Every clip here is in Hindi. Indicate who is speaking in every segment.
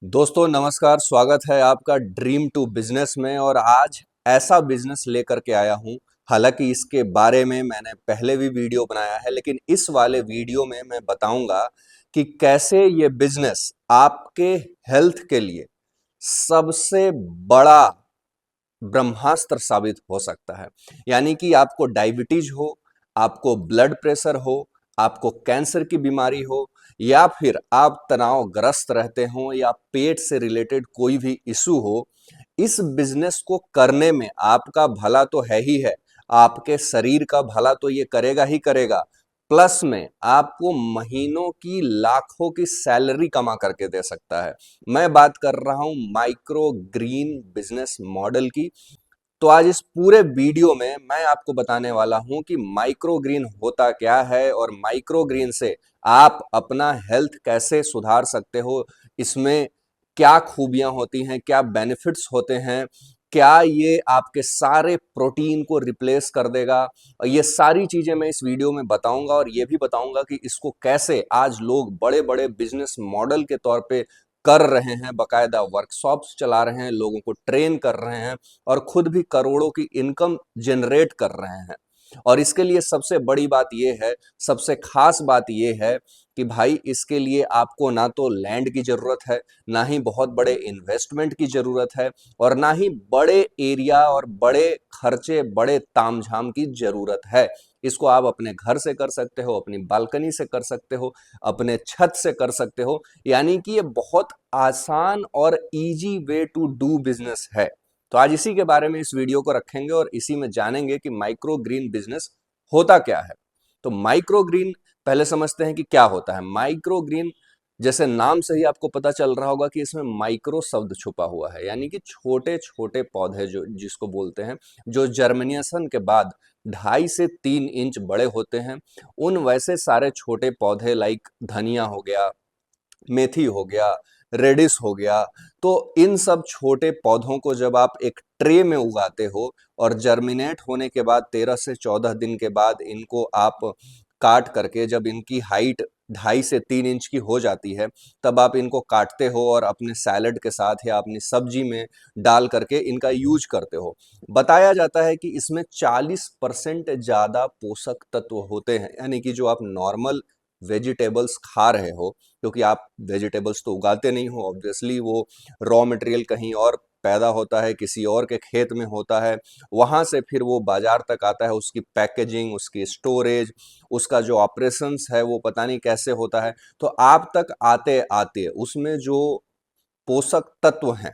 Speaker 1: दोस्तों नमस्कार, स्वागत है आपका ड्रीम टू बिजनेस में। और आज ऐसा बिजनेस लेकर के आया हूं। हालांकि इसके बारे में मैंने पहले भी वीडियो बनाया है, लेकिन इस वाले वीडियो में मैं बताऊंगा कि कैसे ये बिजनेस आपके हेल्थ के लिए सबसे बड़ा ब्रह्मास्त्र साबित हो सकता है। यानी कि आपको डायबिटीज हो, आपको ब्लड प्रेशर हो, आपको कैंसर की बीमारी हो, या फिर आप तनावग्रस्त रहते हो, या पेट से रिलेटेड कोई भी इशू हो, इस बिजनेस को करने में आपका भला तो है ही है, आपके शरीर का भला तो ये करेगा ही करेगा। प्लस में आपको महीनों की लाखों की सैलरी कमा करके दे सकता है। मैं बात कर रहा हूं माइक्रो ग्रीन बिजनेस मॉडल की। तो आज इस पूरे वीडियो में मैं आपको बताने वाला हूं कि माइक्रो ग्रीन होता क्या है और माइक्रो ग्रीन से आप अपना हेल्थ कैसे सुधार सकते हो, इसमें क्या खूबियां होती हैं, क्या बेनिफिट्स होते हैं, क्या ये आपके सारे प्रोटीन को रिप्लेस कर देगा। और ये सारी चीजें मैं इस वीडियो में बताऊंगा, और ये भी बताऊंगा कि इसको कैसे आज लोग बड़े बड़े बिजनेस मॉडल के तौर पे कर रहे हैं, बकायदा वर्कशॉप्स चला रहे हैं, लोगों को ट्रेन कर रहे हैं और खुद भी करोड़ों की इनकम जनरेट कर रहे हैं। और इसके लिए सबसे बड़ी बात यह है, सबसे खास बात यह है कि भाई इसके लिए आपको ना तो लैंड की जरूरत है, ना ही बहुत बड़े इन्वेस्टमेंट की जरूरत है, और ना ही बड़े एरिया और बड़े खर्चे, बड़े तामझाम की जरूरत है। इसको आप अपने घर से कर सकते हो, अपनी बालकनी से कर सकते हो, अपने छत से कर सकते हो। यानी कि ये बहुत आसान और easy way to do business है। तो आज इसी के बारे में इस वीडियो को रखेंगे और इसी में जानेंगे कि माइक्रो ग्रीन बिजनेस होता क्या है। तो माइक्रो ग्रीन पहले समझते हैं कि क्या होता है। माइक्रो ग्रीन, जैसे नाम से ही आपको पता चल रहा होगा कि इसमें माइक्रो शब्द छुपा हुआ है, यानी कि छोटे छोटे पौधे जो जिसको बोलते हैं, जो जर्मिनेशन के बाद 2.5 से 3 इंच बड़े होते हैं, उन वैसे सारे छोटे पौधे, लाइक धनिया हो गया, मेथी हो गया, रेडिस हो गया। तो इन सब छोटे पौधों को जब आप एक ट्रे में उगाते हो और जर्मिनेट होने के बाद 13 से 14 दिन के बाद इनको आप काट करके, जब इनकी हाइट 2.5 से 3 इंच की हो जाती है, तब आप इनको काटते हो और अपने सैलड के साथ या अपनी सब्जी में डाल करके इनका यूज करते हो। बताया जाता है कि इसमें 40% ज्यादा पोषक तत्व होते हैं, यानी कि जो आप नॉर्मल वेजिटेबल्स खा रहे हो, क्योंकि आप वेजिटेबल्स तो उगाते नहीं हो, ऑब्वियसली वो रॉ मटेरियल कहीं और पैदा होता है, किसी और के खेत में होता है, वहां से फिर वो बाजार तक आता है, उसकी पैकेजिंग, उसकी स्टोरेज, उसका जो ऑपरेशंस है वो पता नहीं कैसे होता है। तो आप तक आते आते उसमें जो पोषक तत्व हैं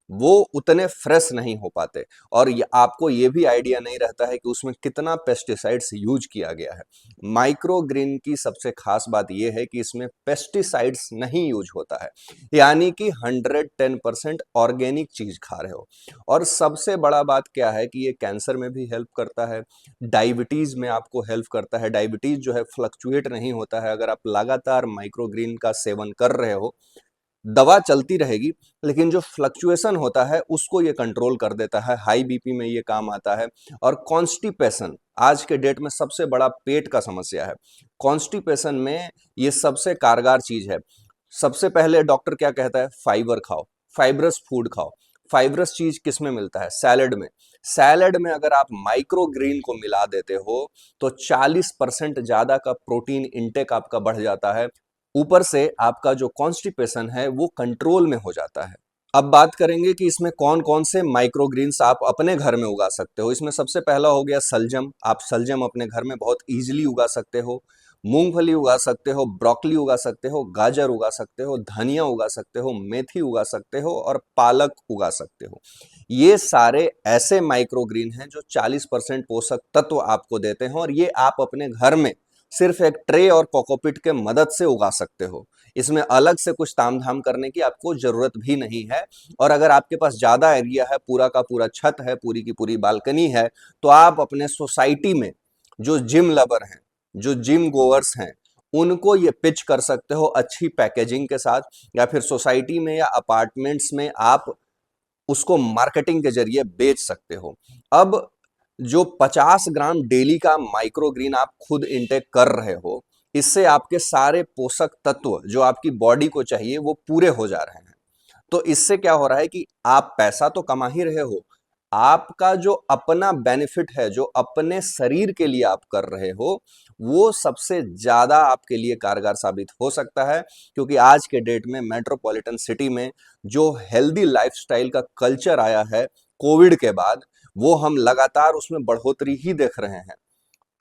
Speaker 1: वो उतने फ्रेश नहीं हो पाते, और आपको ये भी आइडिया नहीं रहता है कि उसमें कितना पेस्टिसाइड्स यूज किया गया है। माइक्रो ग्रीन की सबसे खास बात यह है कि इसमें पेस्टिसाइड्स नहीं यूज होता है, यानी कि 110% ऑर्गेनिक चीज खा रहे हो। और सबसे बड़ा बात क्या है कि ये कैंसर में भी हेल्प करता है, डायबिटीज में आपको हेल्प करता है। डायबिटीज जो है फ्लक्चुएट नहीं होता है, अगर आप लगातार माइक्रो ग्रीन का सेवन कर रहे हो, दवा चलती रहेगी, लेकिन जो फ्लक्चुएशन होता है उसको ये कंट्रोल कर देता है। हाई बीपी में ये काम आता है। और कॉन्स्टिपेशन आज के डेट में सबसे बड़ा पेट का समस्या है, कॉन्स्टिपेशन में ये सबसे कारगर चीज है। सबसे पहले डॉक्टर क्या कहता है? फाइबर खाओ, फाइब्रस फूड खाओ। फाइब्रस चीज किस में मिलता है? सैलेड में। सैलेड में अगर आप माइक्रो ग्रीन को मिला देते हो तो 40% ज्यादा का प्रोटीन इंटेक आपका बढ़ जाता है। ऊपर से आपका जो कॉन्स्टिपेशन है वो कंट्रोल में हो जाता है। अब बात करेंगे कि इसमें कौन कौन से माइक्रोग्रीन्स आप अपने घर में उगा सकते हो। इसमें सबसे पहला हो गया सलजम। आप सलजम अपने घर में बहुत इजीली उगा सकते हो। मूंगफली उगा सकते हो, ब्रोकली उगा सकते हो, गाजर उगा सकते हो, धनिया उगा सकते हो, मेथी उगा सकते हो और पालक उगा सकते हो। ये सारे ऐसे माइक्रोग्रीन हैं जो 40% पोषक तत्व आपको देते हैं, और ये आप अपने घर में सिर्फ एक ट्रे और कोकोपीट के मदद से उगा सकते हो। इसमें अलग से कुछ तामझाम करने की आपको जरूरत भी नहीं है। और अगर आपके पास ज्यादा एरिया है, पूरा का पूरा छत है, पूरी की पूरी बालकनी है, तो आप अपने सोसाइटी में जो जिम लवर हैं, जो जिम गोवर्स हैं, उनको ये पिच कर सकते हो अच्छी पैकेजिंग के साथ, या फिर सोसाइटी में या अपार्टमेंट्स में आप उसको मार्केटिंग के जरिए बेच सकते हो। अब जो 50 ग्राम डेली का माइक्रोग्रीन आप खुद इंटेक कर रहे हो, इससे आपके सारे पोषक तत्व जो आपकी बॉडी को चाहिए वो पूरे हो जा रहे हैं। तो इससे क्या हो रहा है कि आप पैसा तो कमा ही रहे हो, आपका जो अपना बेनिफिट है, जो अपने शरीर के लिए आप कर रहे हो, वो सबसे ज्यादा आपके लिए कारगर साबित हो सकता है। क्योंकि आज के डेट में मेट्रोपॉलिटन सिटी में जो हेल्दी लाइफस्टाइल का कल्चर आया है कोविड के बाद, वो हम लगातार उसमें बढ़ोतरी ही देख रहे हैं।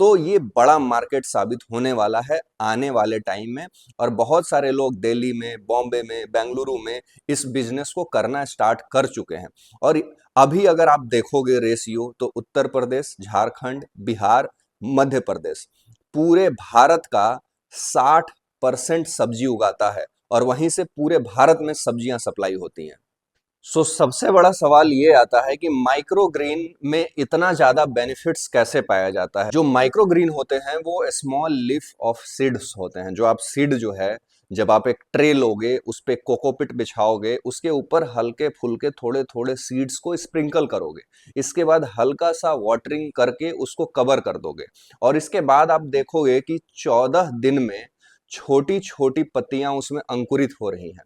Speaker 1: तो ये बड़ा मार्केट साबित होने वाला है आने वाले टाइम में, और बहुत सारे लोग दिल्ली में, बॉम्बे में, बेंगलुरु में इस बिजनेस को करना स्टार्ट कर चुके हैं। और अभी अगर आप देखोगे रेशियो, तो उत्तर प्रदेश, झारखंड, बिहार, मध्य प्रदेश पूरे भारत का 60% सब्जी उगाता है, और वहीं से पूरे भारत में सब्जियां सप्लाई होती हैं। सबसे बड़ा सवाल ये आता है कि माइक्रो ग्रीन में इतना ज्यादा बेनिफिट्स कैसे पाया जाता है। जो माइक्रो ग्रीन होते हैं वो स्मॉल लीफ ऑफ सीड्स होते हैं। जो आप सीड जो है, जब आप एक ट्रे लोगे, उस पे कोकोपिट बिछाओगे, उसके ऊपर हल्के फुल्के थोड़े थोड़े सीड्स को स्प्रिंकल करोगे, इसके बाद हल्का सा वाटरिंग करके उसको कवर कर दोगे, और इसके बाद आप देखोगे कि 14 दिन में छोटी छोटी पत्तियां उसमें अंकुरित हो रही हैं।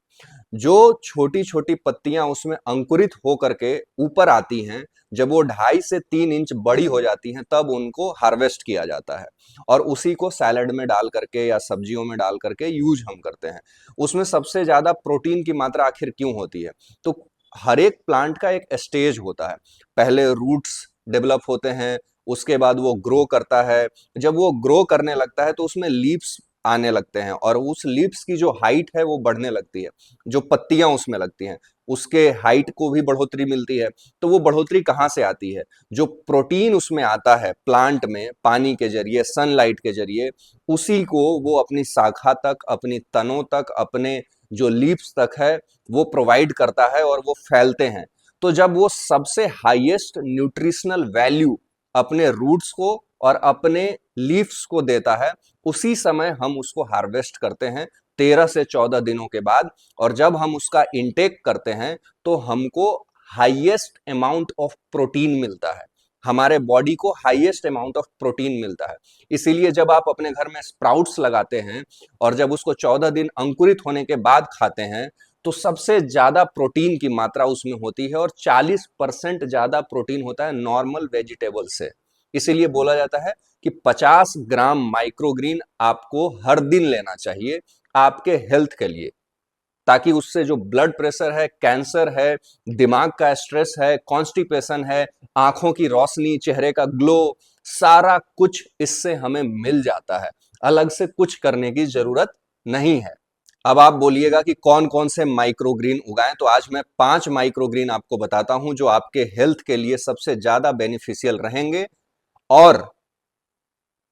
Speaker 1: जो छोटी छोटी पत्तियां उसमें अंकुरित हो करके ऊपर आती हैं, जब वो 2.5 से 3 इंच बड़ी हो जाती हैं, तब उनको हार्वेस्ट किया जाता है, और उसी को सैलेड में डाल करके या सब्जियों में डाल करके यूज हम करते हैं। उसमें सबसे ज्यादा प्रोटीन की मात्रा आखिर क्यों होती है? तो हर एक प्लांट का एक स्टेज होता है। पहले रूट्स डेवलप होते हैं, उसके बाद वो ग्रो करता है। जब वो ग्रो करने लगता है तो उसमें लीव्स आने लगते हैं, और उस लीव्स की जो हाइट है वो बढ़ने लगती है। जो पत्तियां उसमें लगती हैं, उसके हाइट को भी बढ़ोतरी मिलती है। तो वो बढ़ोतरी कहाँ से आती है? जो प्रोटीन उसमें आता है प्लांट में, पानी के जरिए, सनलाइट के जरिए, उसी को वो अपनी शाखा तक, अपनी तनों तक, अपने जो लीव्स तक है, वो प्रोवाइड करता है, और वो फैलते हैं। तो जब वो सबसे हाईएस्ट न्यूट्रिशनल वैल्यू अपने रूट्स को और अपने लीव्स को देता है, उसी समय हम उसको हार्वेस्ट करते हैं 13 से 14 दिनों के बाद। और जब हम उसका इंटेक करते हैं तो हमको हाईएस्ट अमाउंट ऑफ प्रोटीन मिलता है, हमारे बॉडी को हाईएस्ट अमाउंट ऑफ प्रोटीन मिलता है। इसीलिए जब आप अपने घर में स्प्राउट्स लगाते हैं और जब उसको 14 दिन अंकुरित होने के बाद खाते हैं, तो सबसे ज्यादा प्रोटीन की मात्रा उसमें होती है, और 40% ज्यादा प्रोटीन होता है नॉर्मल वेजिटेबल से। इसीलिए बोला जाता है कि 50 ग्राम माइक्रोग्रीन आपको हर दिन लेना चाहिए आपके हेल्थ के लिए, ताकि उससे जो ब्लड प्रेशर है, कैंसर है, दिमाग का स्ट्रेस है, कॉन्स्टिपेशन है, आंखों की रोशनी, चेहरे का ग्लो, सारा कुछ इससे हमें मिल जाता है। अलग से कुछ करने की जरूरत नहीं है। अब आप बोलिएगा कि कौन कौन से माइक्रोग्रीन उगाएं, तो आज मैं 5 माइक्रोग्रीन आपको बताता हूं जो आपके हेल्थ के लिए सबसे ज्यादा बेनिफिशियल रहेंगे, और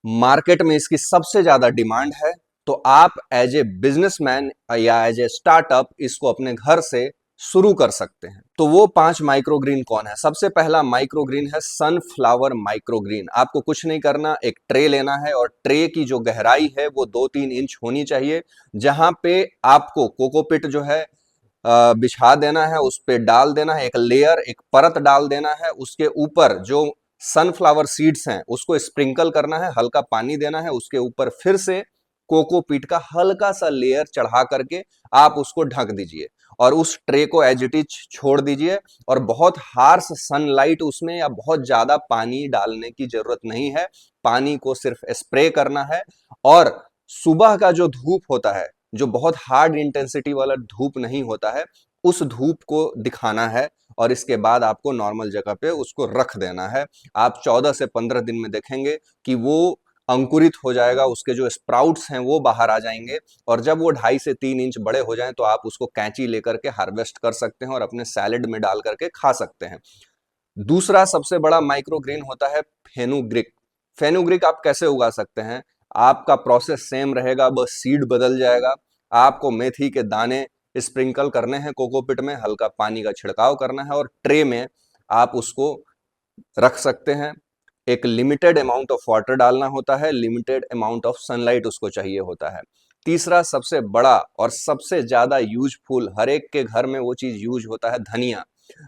Speaker 1: मार्केट में इसकी सबसे ज्यादा डिमांड है। तो आप एज ए बिजनेसमैन या एज ए स्टार्टअप इसको अपने घर से शुरू कर सकते हैं। तो वो 5 माइक्रोग्रीन कौन है? सबसे पहला माइक्रोग्रीन है सनफ्लावर माइक्रोग्रीन। आपको कुछ नहीं करना, एक ट्रे लेना है, और ट्रे की जो गहराई है वो 2-3 इंच होनी चाहिए। जहां पे आपको कोकोपिट जो है बिछा देना है, उस पे डाल देना है, एक लेयर, एक परत डाल देना है। उसके ऊपर जो सनफ्लावर सीड्स हैं उसको स्प्रिंकल करना है, हल्का पानी देना है, उसके ऊपर फिर से कोकोपीट का हल्का सा लेयर चढ़ा करके आप उसको ढक दीजिए, और उस ट्रे को एज इट इज छोड़ दीजिए। और बहुत हार्श सनलाइट उसमें या बहुत ज्यादा पानी डालने की जरूरत नहीं है, पानी को सिर्फ स्प्रे करना है। और सुबह का जो धूप होता है, जो बहुत हार्ड इंटेंसिटी वाला धूप नहीं होता है, उस धूप को दिखाना है, और इसके बाद आपको नॉर्मल जगह पे उसको रख देना है। आप 14 से 15 दिन में देखेंगे कि वो अंकुरित हो जाएगा, उसके जो स्प्राउट्स हैं वो बाहर आ जाएंगे, और जब वो 2.5 से 3 इंच बड़े हो जाएं तो आप उसको कैंची लेकर के हार्वेस्ट कर सकते हैं और अपने सैलेड में डाल करके खा सकते हैं। दूसरा सबसे बड़ा माइक्रोग्रीन होता है फेनुग्रीक। फेनुग्रीक आप कैसे उगा सकते हैं? आपका प्रोसेस सेम रहेगा, बस सीड बदल जाएगा। आपको मेथी के दाने स्प्रिंकल करने हैं कोकोपिट में, हल्का पानी का छिड़काव करना है, और ट्रे में आप उसको रख सकते हैं। एक लिमिटेड अमाउंट ऑफ वाटर डालना होता है, लिमिटेड अमाउंट ऑफ सनलाइट उसको चाहिए होता है। तीसरा सबसे बड़ा और सबसे ज्यादा यूजफुल, हर एक के घर में वो चीज यूज होता है, धनिया।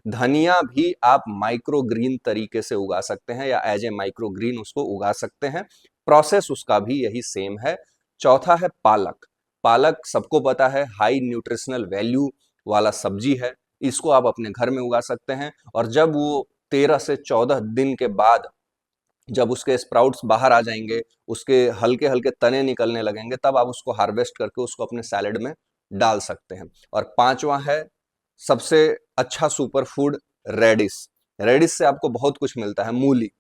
Speaker 1: धनिया भी आप माइक्रो ग्रीन तरीके से उगा सकते हैं, या एज ए माइक्रो ग्रीन उसको उगा सकते हैं। प्रोसेस उसका भी यही सेम है। चौथा है पालक। पालक सबको पता है हाई न्यूट्रिशनल वैल्यू, वाला सब्जी है, इसको आप अपने घर में उगा सकते हैं। और जब वो 13 से 14 दिन के बाद जब उसके स्प्राउट्स बाहर आ जाएंगे, उसके हल्के हल्के तने निकलने लगेंगे, तब आप उसको हार्वेस्ट करके उसको अपने सैलेड में डाल सकते हैं। और पांचवा है सबसे अच्छा सुपर फूड, रेडिस। रेडिस से आपको बहुत कुछ मिलता है, मूली,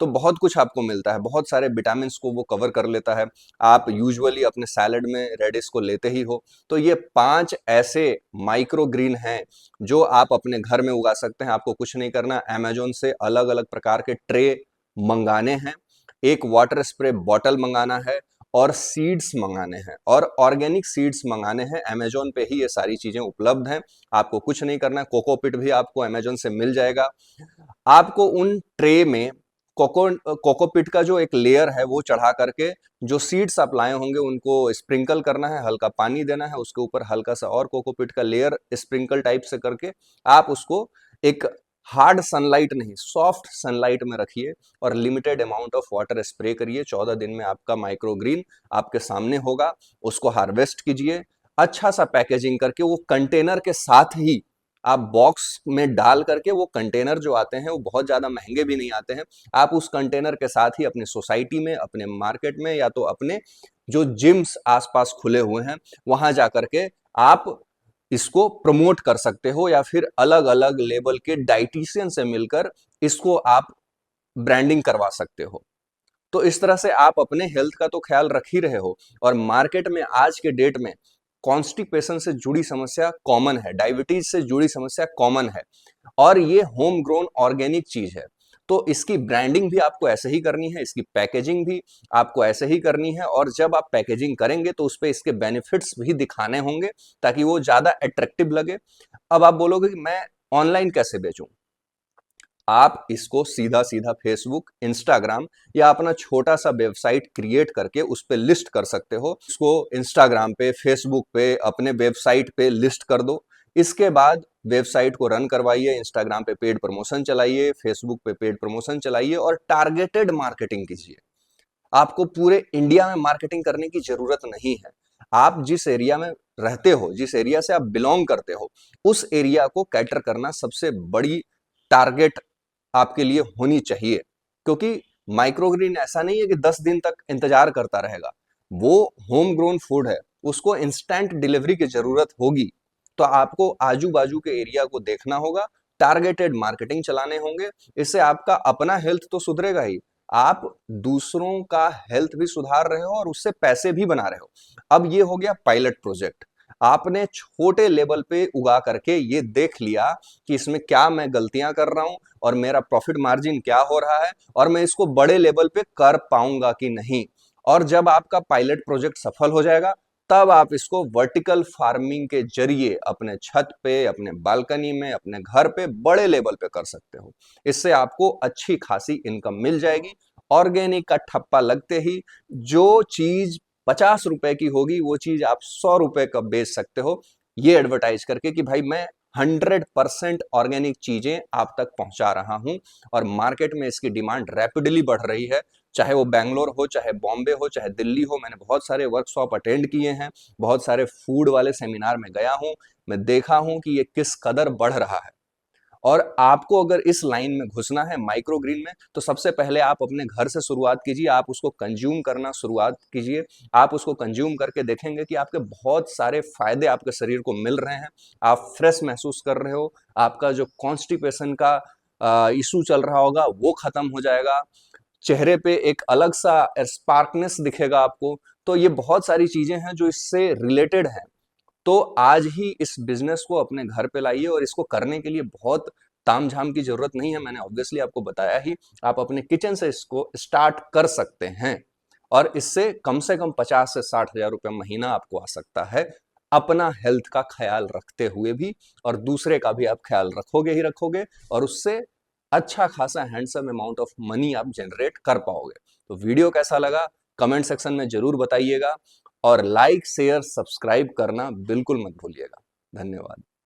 Speaker 1: तो बहुत कुछ आपको मिलता है, बहुत सारे विटामिन को वो कवर कर लेता है। आप यूजुअली अपने सैलेड में रेडिस को लेते ही हो। तो ये 5 ऐसे माइक्रो ग्रीन हैं जो आप अपने घर में उगा सकते हैं। आपको कुछ नहीं करना, अमेजोन से अलग अलग प्रकार के ट्रे मंगाने हैं, एक वाटर स्प्रे बॉटल मंगाना है, और सीड्स मंगाने हैं, और ऑर्गेनिक सीड्स मंगाने हैं। अमेजोन पे ही ये सारी चीजें उपलब्ध हैं। आपको कुछ नहीं करना है, कोकोपीट भी आपको अमेजोन से मिल जाएगा। आपको उन ट्रे में कोकोपीट का जो एक लेयर है वो चढ़ा करके जो सीड्स आप लाए होंगे उनको स्प्रिंकल करना है, हल्का पानी देना है, उसके ऊपर हल्का सा और कोकोपीट का लेयर स्प्रिंकल टाइप से करके आप उसको एक हार्ड सनलाइट नहीं, सॉफ्ट सनलाइट में रखिए और limited amount of water spray करिए। 14 दिन में आपका माइक्रोग्रीन आपके सामने होगा। उसको हार्वेस्ट कीजिए, अच्छा सा पैकेजिंग करके वो कंटेनर के साथ ही आप बॉक्स में डाल करके, वो कंटेनर जो आते हैं वो बहुत ज्यादा महंगे भी नहीं आते हैं, आप उस कंटेनर के साथ ही अपने सोसाइटी में, अपने मार्केट में, या तो अपने जो जिम्स आसपास खुले हुए हैं वहां जाकर के आप इसको प्रमोट कर सकते हो, या फिर अलग अलग लेवल के डाइटिशियन से मिलकर इसको आप ब्रांडिंग करवा सकते हो। तो इस तरह से आप अपने हेल्थ का तो ख्याल रख ही रहे हो, और मार्केट में आज के डेट में कॉन्स्टिपेशन से जुड़ी समस्या कॉमन है, डायबिटीज से जुड़ी समस्या कॉमन है, और ये होम ग्रोन ऑर्गेनिक चीज है। तो इसकी ब्रांडिंग भी आपको ऐसे ही करनी है, इसकी पैकेजिंग भी आपको ऐसे ही करनी है, और जब आप पैकेजिंग करेंगे तो उस पर इसके बेनिफिट्स भी दिखाने होंगे ताकि वो ज्यादा अट्रैक्टिव लगे। अब आप बोलोगे कि मैं ऑनलाइन कैसे बेचूं? आप इसको सीधा सीधा फेसबुक, इंस्टाग्राम, या अपना छोटा सा वेबसाइट क्रिएट करके उस पे लिस्ट कर सकते हो। इसको इंस्टाग्राम पे, फेसबुक पे, अपने वेबसाइट पे लिस्ट कर दो। इसके बाद वेबसाइट को रन करवाइए, इंस्टाग्राम पे पेड प्रमोशन चलाइए, फेसबुक पे पेड प्रमोशन चलाइए, और टारगेटेड मार्केटिंग कीजिए। आपको पूरे इंडिया में मार्केटिंग करने की जरूरत नहीं है। आप जिस एरिया में रहते हो, जिस एरिया से आप बिलोंग करते हो, उस एरिया को कैटर करना सबसे बड़ी टारगेट आपके लिए होनी चाहिए। क्योंकि माइक्रोग्रीन ऐसा नहीं है कि 10 दिन तक इंतजार करता रहेगा, वो होम ग्रोन फूड है, उसको इंस्टेंट डिलीवरी की जरूरत होगी। तो आपको आजू बाजू के एरिया को देखना होगा, टारगेटेड मार्केटिंग चलाने होंगे। इससे आपका अपना हेल्थ तो सुधरेगा ही, आप दूसरों का हेल्थ भी सुधार रहे हो और उससे पैसे भी बना रहे हो। अब ये हो गया पायलट प्रोजेक्ट। आपने छोटे लेवल पे उगा करके ये देख लिया कि इसमें क्या मैं गलतियां कर रहा हूं और मेरा प्रॉफिट मार्जिन क्या हो रहा है, और मैं इसको बड़े लेवल पे कर पाऊंगा कि नहीं। और जब आपका पायलट प्रोजेक्ट सफल हो जाएगा, तब आप इसको वर्टिकल फार्मिंग के जरिए अपने छत पे, अपने बालकनी में, अपने घर पे बड़े लेवल पे कर सकते हो। इससे आपको अच्छी खासी इनकम मिल जाएगी। ऑर्गेनिक का ठप्पा लगते ही जो चीज 50 रुपए की होगी वो चीज आप 100 रुपए का बेच सकते हो, ये एडवर्टाइज करके कि भाई मैं 100% ऑर्गेनिक चीजें आप तक पहुंचा रहा हूं। और मार्केट में इसकी डिमांड रैपिडली बढ़ रही है, चाहे वो बैंगलोर हो, चाहे बॉम्बे हो, चाहे दिल्ली हो। मैंने बहुत सारे वर्कशॉप अटेंड किए हैं, बहुत सारे फूड वाले सेमिनार में गया हूं, मैं देखा हूं कि ये किस कदर बढ़ रहा है। और आपको अगर इस लाइन में घुसना है माइक्रोग्रीन में, तो सबसे पहले आप अपने घर से शुरुआत कीजिए, आप उसको कंज्यूम करना शुरुआत कीजिए। आप उसको कंज्यूम करके देखेंगे कि आपके बहुत सारे फायदे आपके शरीर को मिल रहे हैं। आप फ्रेश महसूस कर रहे हो, आपका जो कॉन्स्टिपेशन का इशू चल रहा होगा वो खत्म हो जाएगा, चेहरे पे एक अलग सा स्पार्कनेस दिखेगा आपको। तो ये बहुत सारी चीजें हैं जो इससे रिलेटेड हैं। तो आज ही इस बिजनेस को अपने घर पे लाइए, और इसको करने के लिए बहुत तामझाम की जरूरत नहीं है, मैंने ऑब्वियसली आपको बताया ही। आप अपने किचन से इसको स्टार्ट कर सकते हैं, और इससे से कम 50 से 60 हजार रुपये महीना आपको आ सकता है, अपना हेल्थ का ख्याल रखते हुए भी, और दूसरे का भी आप ख्याल रखोगे ही रखोगे, और उससे अच्छा खासा हैंडसम अमाउंट ऑफ मनी आप जनरेट कर पाओगे। तो वीडियो कैसा लगा कमेंट सेक्शन में जरूर बताइएगा, और लाइक शेयर सब्सक्राइब करना बिल्कुल मत भूलिएगा। धन्यवाद।